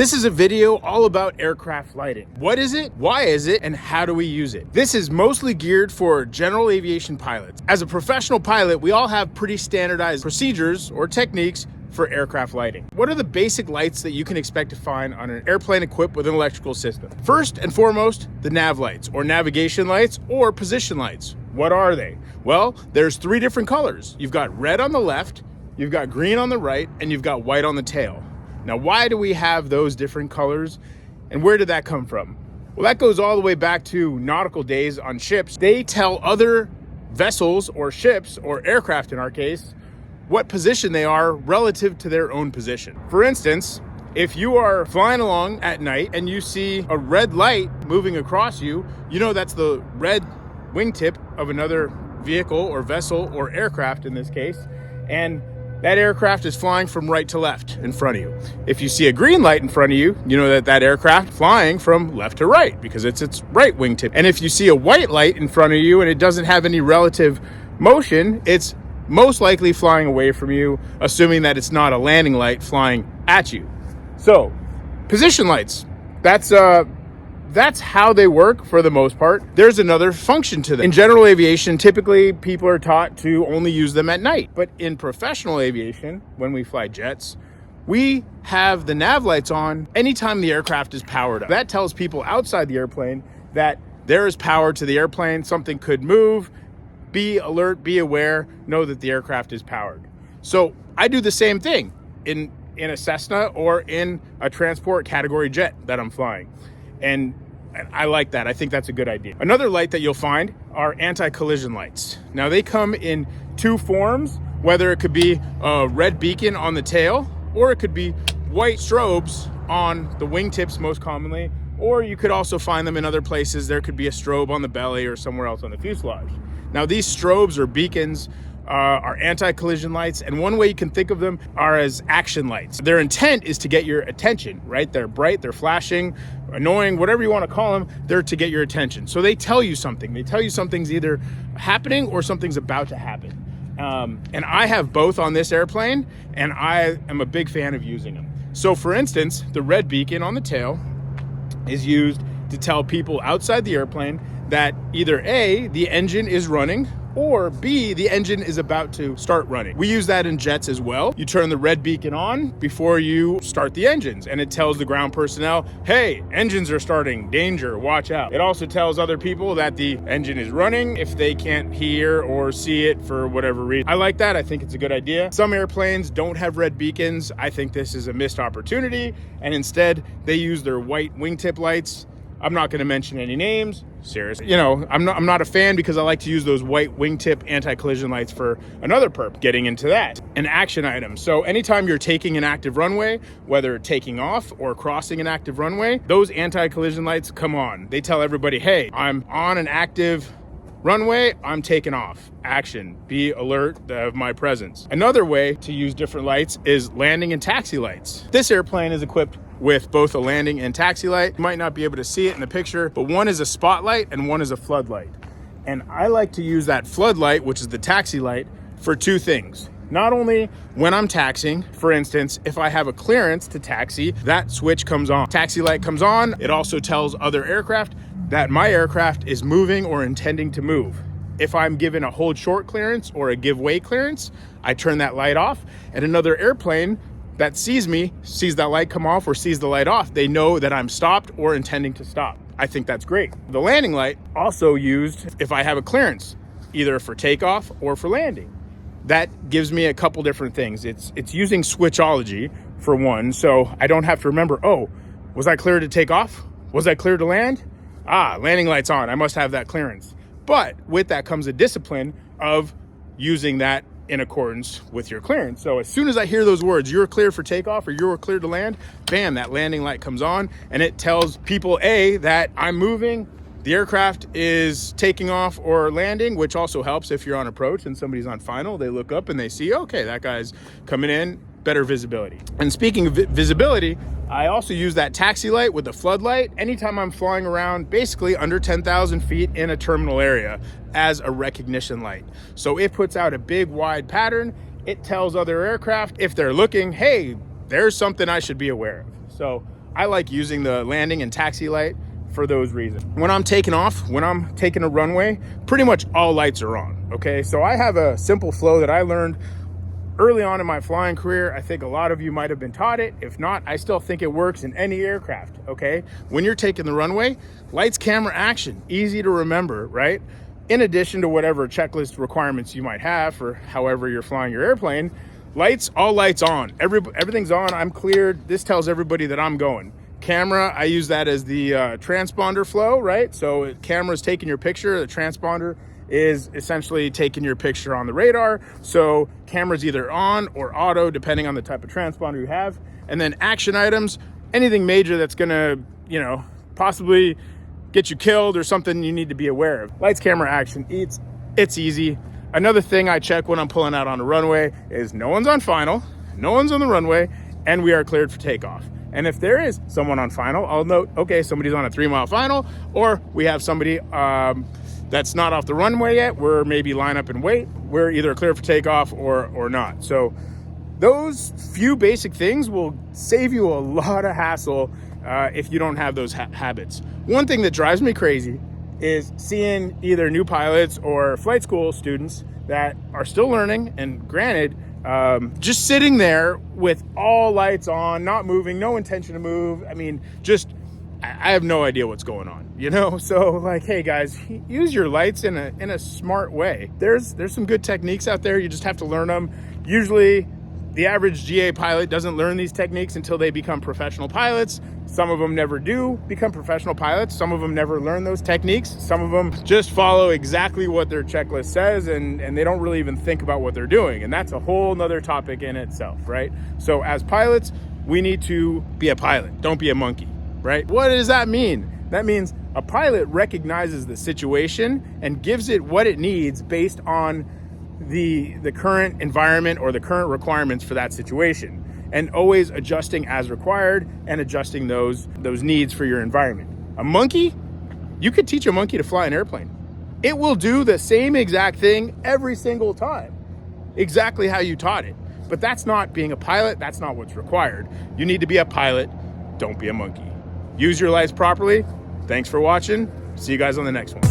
This is a video all about aircraft lighting. What is it, why is it, and how do we use it? This is mostly geared for general aviation pilots. As a professional pilot, we all have pretty standardized procedures or techniques for aircraft lighting. What are the basic lights that you can expect to find on an airplane equipped with an electrical system? First and foremost, the nav lights, or navigation lights, or position lights. What are they? Well, there's three different colors. You've got red on the left, you've got green on the right, and you've got white on the tail. Now, why do we have those different colors, and where did that come from? Well, that goes all the way back to nautical days on ships. They tell other vessels or ships, or aircraft in our case, what position they are relative to their own position. For instance, if you are flying along at night and you see a red light moving across you, you know that's the red wingtip of another vehicle or vessel or aircraft in this case, and that aircraft is flying from right to left in front of you. If you see a green light in front of you, you know that that aircraft flying from left to right because it's its right wingtip. And if you see a white light in front of you and it doesn't have any relative motion, it's most likely flying away from you, assuming that it's not a landing light flying at you. So, position lights, that's how they work for the most part. There's another function to them. In general aviation, typically people are taught to only use them at night. But in professional aviation, when we fly jets, we have the nav lights on anytime the aircraft is powered up. That tells people outside the airplane that there is power to the airplane, something could move. Be alert, be aware, know that the aircraft is powered. So I do the same thing in a Cessna or in a transport category jet that I'm flying. And I like that. I think that's a good idea. Another light that you'll find are anti-collision lights. Now they come in two forms, whether it could be a red beacon on the tail, or it could be white strobes on the wingtips most commonly, or you could also find them in other places. There could be a strobe on the belly or somewhere else on the fuselage. Now these strobes or beacons are anti-collision lights, and one way you can think of them are as action lights. Their intent is to get your attention, right? They're bright, they're flashing, annoying, whatever you want to call them, they're to get your attention. So they tell you something. They tell you something's either happening or something's about to happen. And I have both on this airplane, and I am a big fan of using them. So for instance, the red beacon on the tail is used to tell people outside the airplane that either A, the engine is running, or B, the engine is about to start running. We use that in jets as well. You turn the red beacon on before you start the engines, and it tells the ground personnel, hey, engines are starting, danger, watch out. It also tells other people that the engine is running if they can't hear or see it for whatever reason. I like that. I think it's a good idea. Some airplanes don't have red beacons. I think this is a missed opportunity, and instead they use their white wingtip lights. I'm not going to mention any names. Seriously, you know, I'm not a fan because I like to use those white wingtip anti-collision lights for another purpose. Getting into that, an action item. So anytime you're taking an active runway, whether taking off or crossing an active runway, those anti-collision lights come on. They tell everybody, hey, I'm on an active runway, I'm taking off. Action, be alert of my presence. Another way to use different lights is landing and taxi lights. This airplane is equipped with both a landing and taxi light. You might not be able to see it in the picture, but one is a spotlight and one is a floodlight. And I like to use that floodlight, which is the taxi light, for two things. Not only when I'm taxiing, for instance, if I have a clearance to taxi, that switch comes on. Taxi light comes on. It also tells other aircraft that my aircraft is moving or intending to move. If I'm given a hold short clearance or a give way clearance, I turn that light off, and another airplane that sees me, sees that light come off or sees the light off, they know that I'm stopped or intending to stop. I think that's great. The landing light also used if I have a clearance, either for takeoff or for landing. That gives me a couple different things. It's using switchology for one, so I don't have to remember, oh, was I clear to take off? Was I clear to land? Ah, landing light's on, I must have that clearance. But with that comes a discipline of using that in accordance with your clearance. So as soon as I hear those words, you're clear for takeoff or you're clear to land, bam, that landing light comes on, and it tells people A, that I'm moving, the aircraft is taking off or landing, which also helps if you're on approach and somebody's on final. They look up and they see, okay, that guy's coming in, better visibility. And speaking of visibility, I also use that taxi light with the floodlight anytime I'm flying around basically under 10,000 feet in a terminal area as a recognition light. So it puts out a big wide pattern. It tells other aircraft if they're looking, hey, there's something I should be aware of. So I like using the landing and taxi light for those reasons. When I'm taking off, when I'm taking a runway, pretty much all lights are on, okay? So I have a simple flow that I learned early on in my flying career. I think a lot of you might have been taught it. If not, I still think it works in any aircraft, okay? When you're taking the runway, lights, camera, action, easy to remember, right? In addition to whatever checklist requirements you might have for however you're flying your airplane, lights, all lights on. Everything's on, I'm cleared. This tells everybody that I'm going. Camera, I use that as the transponder flow, right? So camera's taking your picture, the transponder is essentially taking your picture on the radar. So camera's either on or auto, depending on the type of transponder you have. And then action items, anything major that's gonna, possibly get you killed or something you need to be aware of. Lights, camera, action, it's easy. Another thing I check when I'm pulling out on a runway is no one's on final, no one's on the runway, and we are cleared for takeoff. And if there is someone on final, I'll note, okay, somebody's on a 3-mile final, or we have somebody that's not off the runway yet. We're maybe line up and wait. We're either clear for takeoff or not. So those few basic things will save you a lot of hassle if you don't have those habits. One thing that drives me crazy is seeing either new pilots or flight school students that are still learning, and granted, just sitting there with all lights on, not moving, no intention to move. I mean, I have no idea what's going on, So like, hey guys, use your lights in a smart way. There's some good techniques out there. You just have to learn them. Usually the average GA pilot doesn't learn these techniques until they become professional pilots. Some of them never do become professional pilots. Some of them never learn those techniques. Some of them just follow exactly what their checklist says, and they don't really even think about what they're doing. And that's a whole nother topic in itself, right? So as pilots, we need to be a pilot. Don't be a monkey, right? What does that mean? That means a pilot recognizes the situation and gives it what it needs based on the current environment or the current requirements for that situation, and always adjusting as required and adjusting those needs for your environment. A monkey, you could teach a monkey to fly an airplane. It will do the same exact thing every single time, exactly how you taught it. But that's not being a pilot. That's not what's required. You need to be a pilot. Don't be a monkey. Use your lights properly. Thanks for watching. See you guys on the next one.